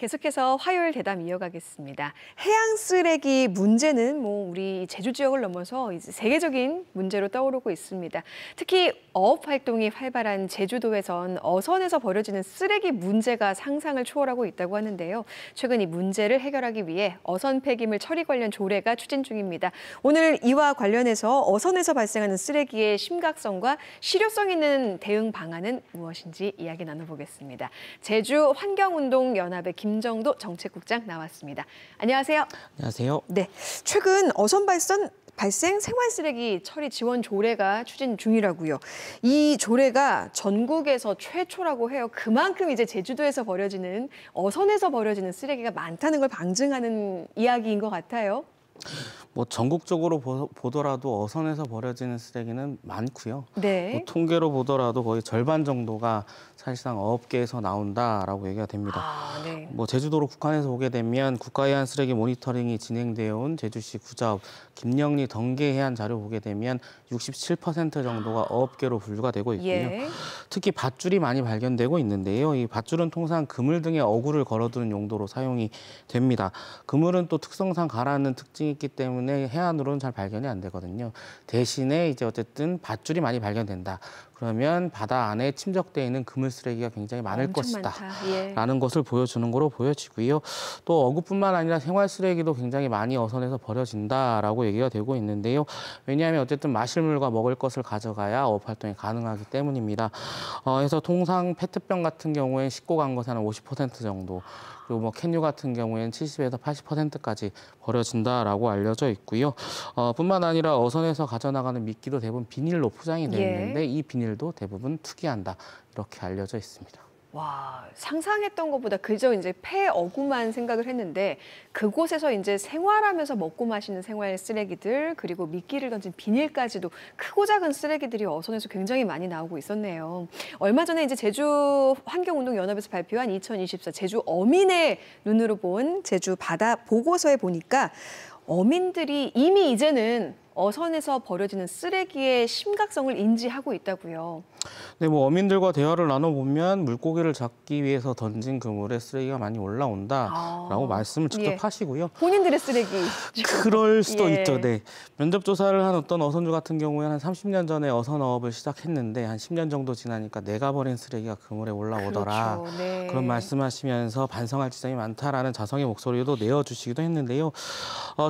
계속해서 화요일 대담 이어가겠습니다. 해양 쓰레기 문제는 우리 제주 지역을 넘어서 이제 세계적인 문제로 떠오르고 있습니다. 특히 어업 활동이 활발한 제주도에선 어선에서 버려지는 쓰레기 문제가 상상을 초월하고 있다고 하는데요. 최근 이 문제를 해결하기 위해 어선 폐기물 처리 관련 조례가 추진 중입니다. 오늘 이와 관련해서 어선에서 발생하는 쓰레기의 심각성과 실효성 있는 대응 방안은 무엇인지 이야기 나눠보겠습니다. 제주 환경운동연합의 김정도 정책국장 나왔습니다. 안녕하세요. 안녕하세요. 네, 최근 어선 발생 생활 쓰레기 처리 지원 조례가 추진 중이라고요. 이 조례가 전국에서 최초라고 해요. 그만큼 이제 제주도에서 버려지는 어선에서 버려지는 쓰레기가 많다는 걸 방증하는 이야기인 것 같아요. 전국적으로 보더라도 어선에서 버려지는 쓰레기는 많고요. 네. 통계로 보더라도 거의 절반 정도가 사실상 어업계에서 나온다라고 얘기가 됩니다. 네. 제주도로 국한해서 보게 되면 국가해안 쓰레기 모니터링이 진행되어 온 제주시 구자읍 김영리 덩계해안 자료 보게 되면 67% 정도가 어업계로 분류가 되고 있고요. 예. 특히 밧줄이 많이 발견되고 있는데요. 이 밧줄은 통상 그물 등에 어구를 걸어두는 용도로 사용이 됩니다. 그물은 또 특성상 가라앉는 특징이 있기 때문에 해안으로는 잘 발견이 안 되거든요. 대신에 이제 어쨌든 밧줄이 많이 발견된다. 그러면 바다 안에 침적되어 있는 그물 쓰레기가 굉장히 많을 것이다. 라는 것을 보여주는 거로 보여지고요. 또 어구뿐만 아니라 생활 쓰레기도 굉장히 많이 어선에서 버려진다라고 얘기가 되고 있는데요. 왜냐하면 어쨌든 마실 물과 먹을 것을 가져가야 어업 활동이 가능하기 때문입니다. 그래서 통상 페트병 같은 경우에 싣고 간 것은 한 50% 정도, 그리고 캔유 같은 경우에는 70에서 80%까지 버려진다라고 알려져 있고요. 뿐만 아니라 어선에서 가져나가는 미끼도 대부분 비닐로 포장이 되어 있는데 이 비닐도 대부분 투기한다, 이렇게 알려져 있습니다. 와, 상상했던 것보다 그저 이제 폐어구만 생각을 했는데 그곳에서 이제 생활하면서 먹고 마시는 생활 쓰레기들, 그리고 미끼를 던진 비닐까지도 크고 작은 쓰레기들이 어선에서 굉장히 많이 나오고 있었네요. 얼마 전에 이제 제주 환경운동연합에서 발표한 2024 제주 어민의 눈으로 본 제주 바다 보고서에 보니까 어민들이 이미 이제는 어선에서 버려지는 쓰레기의 심각성을 인지하고 있다고요. 네, 어민들과 대화를 나눠보면 물고기를 잡기 위해서 던진 그물에 쓰레기가 많이 올라온다라고 말씀을 직접 하시고요. 본인들의 쓰레기. 그럴 수도 있죠. 네. 면접 조사를 한 어떤 어선주 같은 경우에 한 30년 전에 어선어업을 시작했는데 한 10년 정도 지나니까 내가 버린 쓰레기가 그물에 올라오더라. 그렇죠. 네. 그런 말씀하시면서 반성할 지점이 많다라는 자성의 목소리도 내어주시기도 했는데요.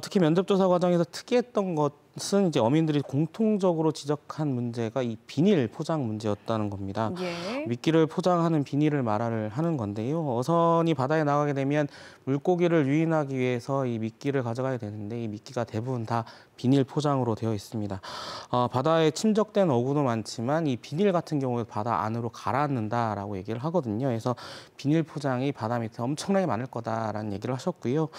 특히 면접 조사 과정에서 특이했던 것은 이제 어민들이 공통적으로 지적한 문제가 이 비닐 포장 문제였다는 겁니다. 미끼를 포장하는 비닐을 말을 하는 건데요. 어선이 바다에 나가게 되면 물고기를 유인하기 위해서 이 미끼를 가져가야 되는데 이 미끼가 대부분 다 비닐 포장으로 되어 있습니다. 바다에 침적된 어구도 많지만 이 비닐 같은 경우에 바다 안으로 가라앉는다라고 얘기를 하거든요. 그래서 비닐 포장이 바다 밑에 엄청나게 많을 거다라는 얘기를 하셨고요.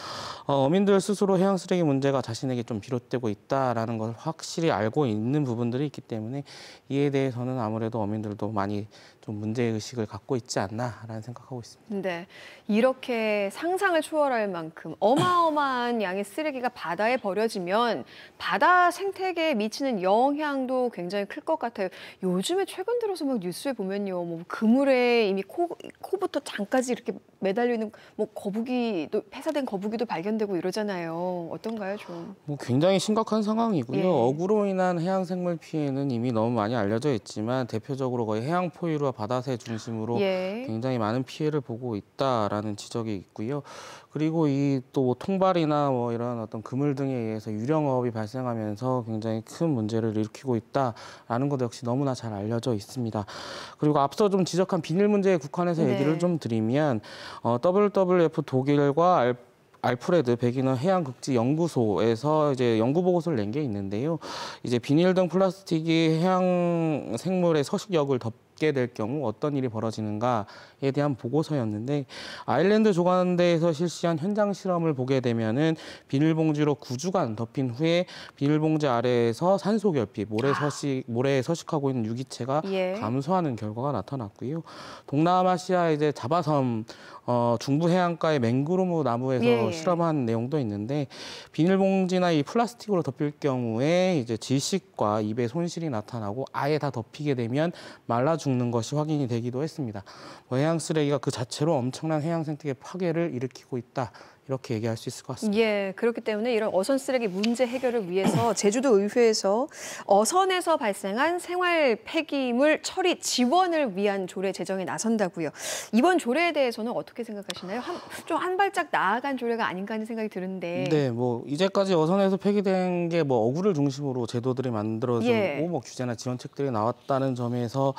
어민들 스스로 해양 쓰레기 문제가 자신에게 좀 비롯되고 있다라는 걸 확실히 알고 있는 부분들이 있기 때문에 이에 대해서는 아무래도 어민들도 많이 좀 문제의식을 갖고 있지 않나라는 생각하고 있습니다. 네, 이렇게 상상을 초월할 만큼 어마어마한 양의 쓰레기가 바다에 버려지면 바다 생태계에 미치는 영향도 굉장히 클 것 같아요. 요즘에 최근 들어서 뉴스에 보면요, 그물에 이미 코부터 장까지 이렇게 매달려 있는 거북이도, 폐사된 거북이도 발견되고 이러잖아요. 어떤가요, 좀? 굉장히 심각한 상황이고요. 어구로 인한 해양 생물 피해는 이미 너무 많이 알려져 있지만 대표적으로 거의 해양 포유류와 바다새 중심으로 굉장히 많은 피해를 보고 있다라는 지적이 있고요. 그리고 이 또 통발이나 이런 어떤 그물 등에 의해서 유령어업이 발생하면서 굉장히 큰 문제를 일으키고 있다라는 것도 역시 너무나 잘 알려져 있습니다. 그리고 앞서 좀 지적한 비닐 문제에 국한해서 얘기를 좀 드리면 WWF 독일과 알프레드 베기너 해양극지 연구소에서 이제 연구 보고서를 낸 게 있는데요. 이제 비닐 등 플라스틱이 해양 생물의 서식역을 덮게 될 경우 어떤 일이 벌어지는가에 대한 보고서였는데, 아일랜드 조간대에서 실시한 현장 실험을 보게 되면은 비닐봉지로 9주간 덮인 후에 비닐봉지 아래에서 산소 결핍, 모래에 서식하고 있는 유기체가 감소하는 결과가 나타났고요. 동남아시아 이제 자바섬 중부 해안가의 맹그로브 나무에서 실험한 내용도 있는데, 비닐봉지나 이 플라스틱으로 덮일 경우에 이제 질식과 입에 손실이 나타나고 아예 다 덮이게 되면 말라 죽는 것이 확인이 되기도 했습니다. 해양 쓰레기가 그 자체로 엄청난 해양 생태계 파괴를 일으키고 있다. 이렇게 얘기할 수 있을 것 같습니다. 예, 그렇기 때문에 이런 어선 쓰레기 문제 해결을 위해서 제주도 의회에서 어선에서 발생한 생활 폐기물 처리 지원을 위한 조례 제정에 나선다고요. 이번 조례에 대해서는 어떻게 생각하시나요? 좀 한 발짝 나아간 조례가 아닌가 하는 생각이 드는데. 네, 이제까지 어선에서 폐기된 게 어구를 중심으로 제도들이 만들어지고 예. 규제나 지원책들이 나왔다는 점에서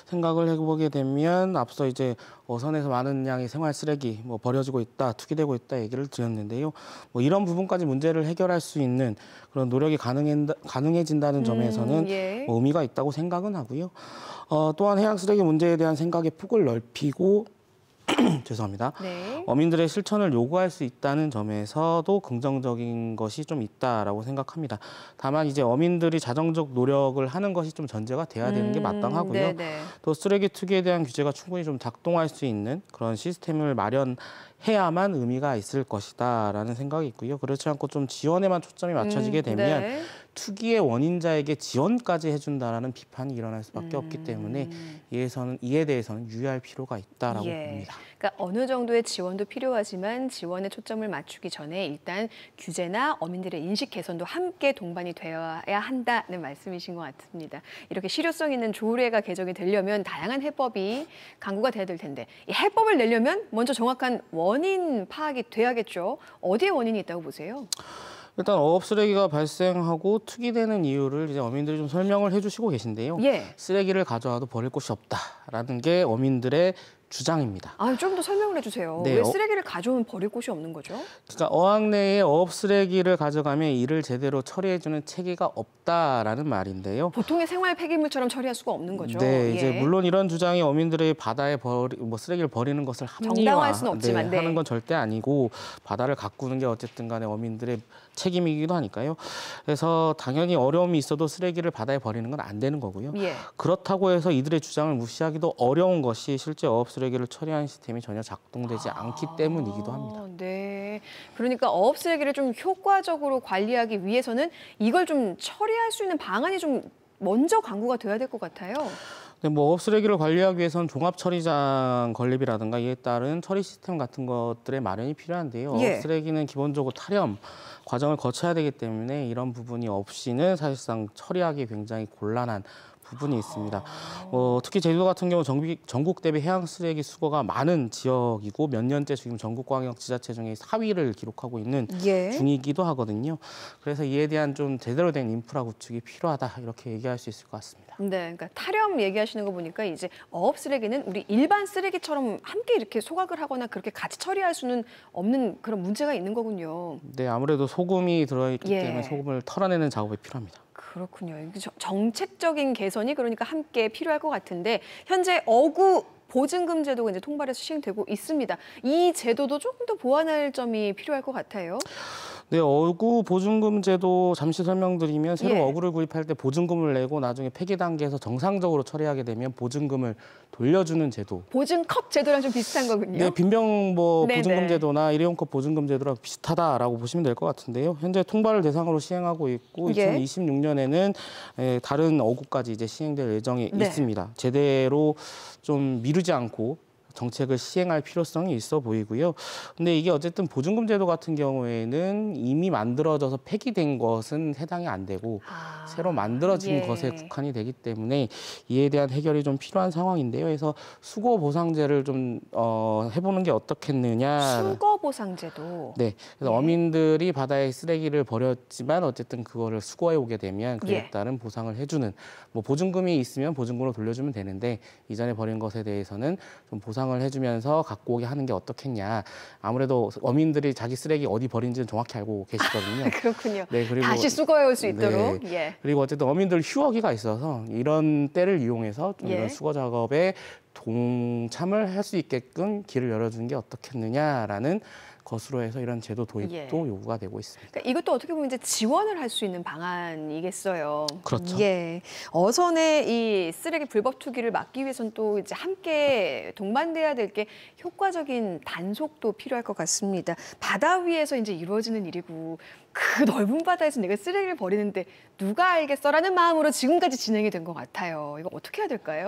생각을 해보게 되면 앞서 이제 어선에서 많은 양의 생활 쓰레기 버려지고 있다, 투기되고 있다 얘기를 드렸는데요. 이런 부분까지 문제를 해결할 수 있는 그런 노력이 가능해진다는 점에서는 예. 의미가 있다고 생각은 하고요. 또한 해양 쓰레기 문제에 대한 생각의 폭을 넓히고 죄송합니다. 네. 어민들의 실천을 요구할 수 있다는 점에서도 긍정적인 것이 좀 있다라고 생각합니다. 다만 이제 어민들이 자정적 노력을 하는 것이 좀 전제가 돼야 되는 게 마땅하고요. 네네. 또 쓰레기 투기에 대한 규제가 충분히 좀 작동할 수 있는 그런 시스템을 마련해야만 의미가 있을 것이다라는 생각이 있고요. 그렇지 않고 좀 지원에만 초점이 맞춰지게 되면 네. 투기의 원인자에게 지원까지 해준다라는 비판이 일어날 수밖에 없기 때문에 이에 대해서는 유의할 필요가 있다라고 봅니다. 그러니까 어느 정도의 지원도 필요하지만 지원에 초점을 맞추기 전에 일단 규제나 어민들의 인식 개선도 함께 동반이 되어야 한다는 말씀이신 것 같습니다. 이렇게 실효성 있는 조례가 개정이 되려면 다양한 해법이 강구가 돼야 될 텐데 이 해법을 내려면 먼저 정확한 원인 파악이 돼야겠죠. 어디에 원인이 있다고 보세요? 일단 어업 쓰레기가 발생하고 투기되는 이유를 이제 어민들이 좀 설명을 해주시고 계신데요. 예. 쓰레기를 가져와도 버릴 곳이 없다라는 게 어민들의 주장입니다. 좀 더 설명을 해주세요. 네, 왜 쓰레기를 가져오면 버릴 곳이 없는 거죠? 그러니까 어항 내에 어업 쓰레기를 가져가면 이를 제대로 처리해주는 체계가 없다라는 말인데요. 보통의 생활 폐기물처럼 처리할 수가 없는 거죠. 네, 이제 예. 물론 이런 주장이 어민들의 바다에 쓰레기를 버리는 것을 정당화할 수는 없지만, 네. 하는 건 절대 아니고 바다를 가꾸는 게 어쨌든 간에 어민들의 책임이기도 하니까요. 그래서 당연히 어려움이 있어도 쓰레기를 바다에 버리는 건 안 되는 거고요. 예. 그렇다고 해서 이들의 주장을 무시하기도 어려운 것이 실제 어업 쓰레기를 처리하는 시스템이 전혀 작동되지 않기 때문이기도 합니다. 네. 그러니까 어업 쓰레기를 좀 효과적으로 관리하기 위해서는 이걸 좀 처리할 수 있는 방안이 좀 먼저 강구가 돼야 될 것 같아요. 네, 어업 쓰레기를 관리하기 위해서는 종합 처리장 건립이라든가 이에 따른 처리 시스템 같은 것들의 마련이 필요한데요. 예. 어업 쓰레기는 기본적으로 타렴 과정을 거쳐야 되기 때문에 이런 부분이 없이는 사실상 처리하기 굉장히 곤란한 부분이 있습니다. 특히 제주도 같은 경우 전국 대비 해양 쓰레기 수거가 많은 지역이고 몇 년째 지금 전국광역지자체 중에 4위를 기록하고 있는 예. 중이기도 하거든요. 그래서 이에 대한 좀 제대로 된 인프라 구축이 필요하다 이렇게 얘기할 수 있을 것 같습니다. 네, 그러니까 타렴 얘기하시는 거 보니까 이제 어업 쓰레기는 우리 일반 쓰레기처럼 함께 이렇게 소각을 하거나 그렇게 같이 처리할 수는 없는 그런 문제가 있는 거군요. 네, 아무래도 소금이 들어있기 예. 때문에 소금을 털어내는 작업이 필요합니다. 그렇군요. 정책적인 개선이 그러니까 함께 필요할 것 같은데 현재 어구 보증금 제도가 이제 통발에서 시행되고 있습니다. 이 제도도 조금 더 보완할 점이 필요할 것 같아요. 네, 어구 보증금 제도 잠시 설명드리면 새로 예. 어구를 구입할 때 보증금을 내고 나중에 폐기 단계에서 정상적으로 처리하게 되면 보증금을 돌려주는 제도. 보증컵 제도랑 좀 비슷한 거군요. 네, 빈병 네네. 보증금 제도나 일회용컵 보증금 제도랑 비슷하다라고 보시면 될 것 같은데요. 현재 통발을 대상으로 시행하고 있고 예. 2026년에는 다른 어구까지 이제 시행될 예정이 네. 있습니다. 제대로 좀 미루지 않고 정책을 시행할 필요성이 있어 보이고요. 근데 이게 어쨌든 보증금 제도 같은 경우에는 이미 만들어져서 폐기된 것은 해당이 안 되고 새로 만들어진 예. 것에 국한이 되기 때문에 이에 대한 해결이 좀 필요한 상황인데요. 그래서 수거 보상제를 좀 해보는 게 어떻겠느냐. 수거 보상제도. 네, 그래서 예. 어민들이 바다에 쓰레기를 버렸지만 어쨌든 그거를 수거해 오게 되면 그에 예. 따른 보상을 해주는 보증금이 있으면 보증금으로 돌려주면 되는데 이전에 버린 것에 대해서는 좀 보상을 해주면서 갖고 오게 하는 게 어떻겠냐. 아무래도 어민들이 자기 쓰레기 어디 버린지는 정확히 알고 계시거든요. 그렇군요. 네, 그리고 다시 수거해 올 수 있도록. 네. 예. 그리고 어쨌든 어민들 휴어기가 있어서 이런 때를 이용해서 좀 예. 이런 수거 작업에 동참을 할 수 있게끔 길을 열어주는 게 어떻겠느냐라는 것으로 해서 이런 제도 도입도 예. 요구가 되고 있습니다. 그러니까 이것도 어떻게 보면 이제 지원을 할 수 있는 방안이겠어요. 그렇죠. 예. 어선의 이 쓰레기 불법 투기를 막기 위해서는 또 이제 함께 동반돼야 될 게 효과적인 단속도 필요할 것 같습니다. 바다 위에서 이제 이루어지는 일이고 그 넓은 바다에서 내가 쓰레기를 버리는데 누가 알겠어라는 마음으로 지금까지 진행이 된 것 같아요. 이거 어떻게 해야 될까요?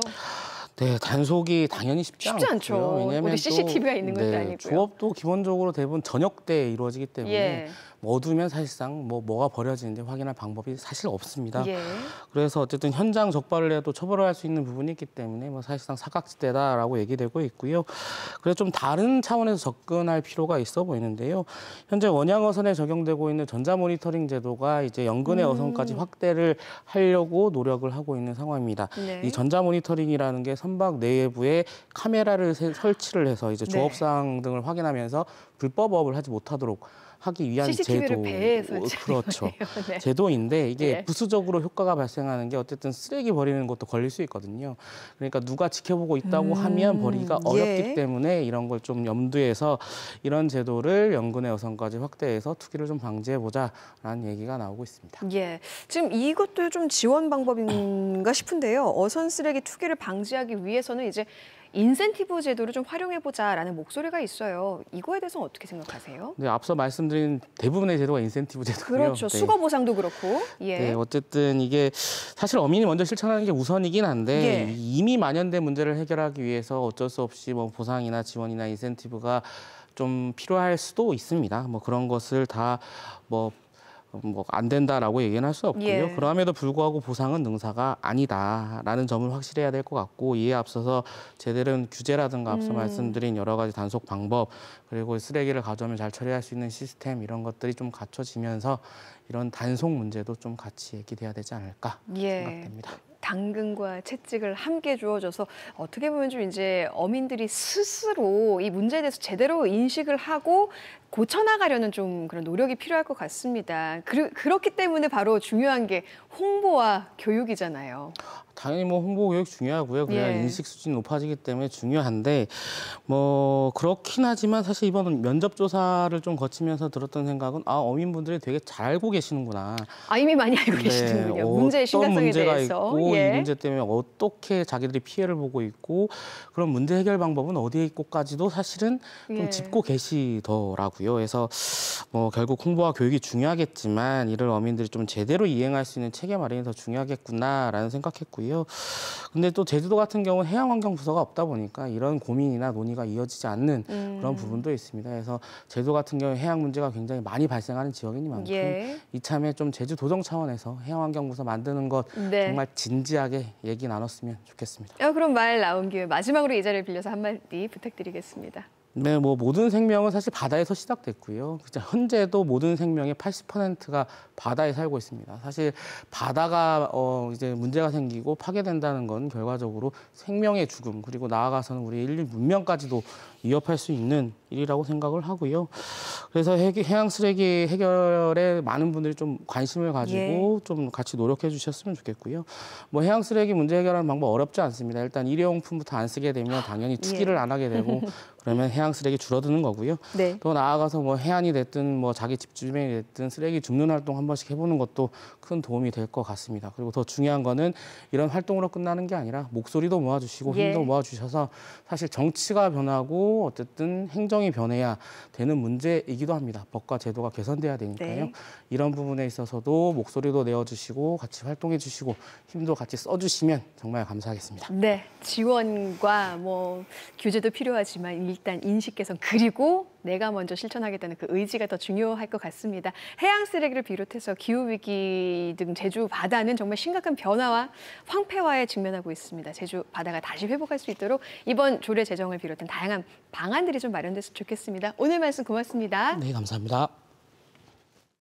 네, 단속이 당연히 쉽지 않죠. 왜냐하면 어디 CCTV가 있는 것도 아니고요. 조업도 기본적으로 대부분 저녁 때 이루어지기 때문에 예. 어두우면 사실상 뭐가 버려지는지 확인할 방법이 사실 없습니다. 예. 그래서 어쨌든 현장 적발을 해도 처벌을 할 수 있는 부분이 있기 때문에 사실상 사각지대다라고 얘기되고 있고요. 그래서 좀 다른 차원에서 접근할 필요가 있어 보이는데요. 현재 원양 어선에 적용되고 있는 전자 모니터링 제도가 이제 연근의 어선까지 확대를 하려고 노력을 하고 있는 상황입니다. 네. 이 전자 모니터링이라는 게 선박 내부에 카메라를 설치를 해서 이제 조업상 등을 확인하면서 불법업을 하지 못하도록 하기 위한 CCTV를 제도. 배에 설치하는 그렇죠. 네. 제도인데 이게 예. 부수적으로 효과가 발생하는 게 어쨌든 쓰레기 버리는 것도 걸릴 수 있거든요. 그러니까 누가 지켜보고 있다고 하면 버리기가 어렵기 때문에 이런 걸 좀 염두에서 이런 제도를 연근의 어선까지 확대해서 투기를 좀 방지해보자라는 얘기가 나오고 있습니다. 예, 지금 이것도 좀 지원 방법인가 싶은데요. 어선 쓰레기 투기를 방지하기 위해서는 이제 인센티브 제도를 좀 활용해보자라는 목소리가 있어요. 이거에 대해서 어떻게 생각하세요? 네, 앞서 말씀드린 대부분의 제도가 인센티브 제도고요. 그렇죠. 네. 수거 보상도 그렇고. 예. 네, 어쨌든 이게 사실 어민이 먼저 실천하는 게 우선이긴 한데 예. 이미 만연된 문제를 해결하기 위해서 어쩔 수 없이 보상이나 지원이나 인센티브가 좀 필요할 수도 있습니다. 그런 것을 다 안 된다라고 얘기는 할 수 없고요. 예. 그럼에도 불구하고 보상은 능사가 아니다라는 점을 확실해야 될 것 같고 이에 앞서서 제대로 규제라든가 앞서 말씀드린 여러 가지 단속 방법 그리고 쓰레기를 가져오면 잘 처리할 수 있는 시스템 이런 것들이 좀 갖춰지면서 이런 단속 문제도 좀 같이 얘기돼야 되지 않을까 생각됩니다. 당근과 채찍을 함께 주어줘서 어떻게 보면 좀 이제 어민들이 스스로 이 문제에 대해서 제대로 인식을 하고 고쳐나가려는 좀 그런 노력이 필요할 것 같습니다. 그렇기 때문에 바로 중요한 게 홍보와 교육이잖아요. 당연히 홍보 교육 중요하고요. 그래야 인식 수준이 높아지기 때문에 중요한데 그렇긴 하지만 사실 이번 면접 조사를 좀 거치면서 들었던 생각은 어민분들이 되게 잘 알고 계시는구나. 이미 많이 알고 계시는군요. 문제의 심각성에 문제가 대해서. 있고 이 문제 때문에 어떻게 자기들이 피해를 보고 있고 그런 문제 해결 방법은 어디에 있고까지도 사실은 좀 짚고 계시더라고요. 그래서 결국 홍보와 교육이 중요하겠지만 이를 어민들이 좀 제대로 이행할 수 있는 체계 마련이 더 중요하겠구나라는 생각했고요. 근데 또 제주도 같은 경우는 해양환경부서가 없다 보니까 이런 고민이나 논의가 이어지지 않는 그런 부분도 있습니다. 그래서 제주도 같은 경우 해양 문제가 굉장히 많이 발생하는 지역이니만큼 이참에 좀 제주도정 차원에서 해양환경부서 만드는 것 정말 진지하게 얘기 나눴으면 좋겠습니다. 그럼 말 나온 김에 마지막으로 이 자리를 빌려서 한마디 부탁드리겠습니다. 네, 모든 생명은 사실 바다에서 시작됐고요. 현재도 모든 생명의 80%가 바다에 살고 있습니다. 사실 바다가 이제 문제가 생기고 파괴된다는 건 결과적으로 생명의 죽음 그리고 나아가서는 우리 인류 문명까지도 위협할 수 있는 일이라고 생각을 하고요. 그래서 해양 쓰레기 해결에 많은 분들이 좀 관심을 가지고 좀 같이 노력해 주셨으면 좋겠고요. 해양 쓰레기 문제 해결하는 방법 어렵지 않습니다. 일단 일회용품부터 안 쓰게 되면 당연히 투기를 안 하게 되고 그러면 해양 쓰레기 줄어드는 거고요. 또 나아가서 해안이 됐든 자기 집 주변이 됐든 쓰레기 줍는 활동 한 번씩 해보는 것도 큰 도움이 될 것 같습니다. 그리고 더 중요한 거는 이런 활동으로 끝나는 게 아니라 목소리도 모아주시고 힘도 모아주셔서 사실 정치가 변하고 어쨌든 행정이 변해야 되는 문제이기도 합니다. 법과 제도가 개선돼야 되니까요. 이런 부분에 있어서도 목소리도 내어주시고 같이 활동해 주시고 힘도 같이 써주시면 정말 감사하겠습니다. 네, 지원과 규제도 필요하지만 일단 인식 개선 그리고 내가 먼저 실천하겠다는 그 의지가 더 중요할 것 같습니다. 해양 쓰레기를 비롯해서 기후위기 등 제주 바다는 정말 심각한 변화와 황폐화에 직면하고 있습니다. 제주 바다가 다시 회복할 수 있도록 이번 조례 제정을 비롯한 다양한 방안들이 좀 마련됐으면 좋겠습니다. 오늘 말씀 고맙습니다. 네, 감사합니다.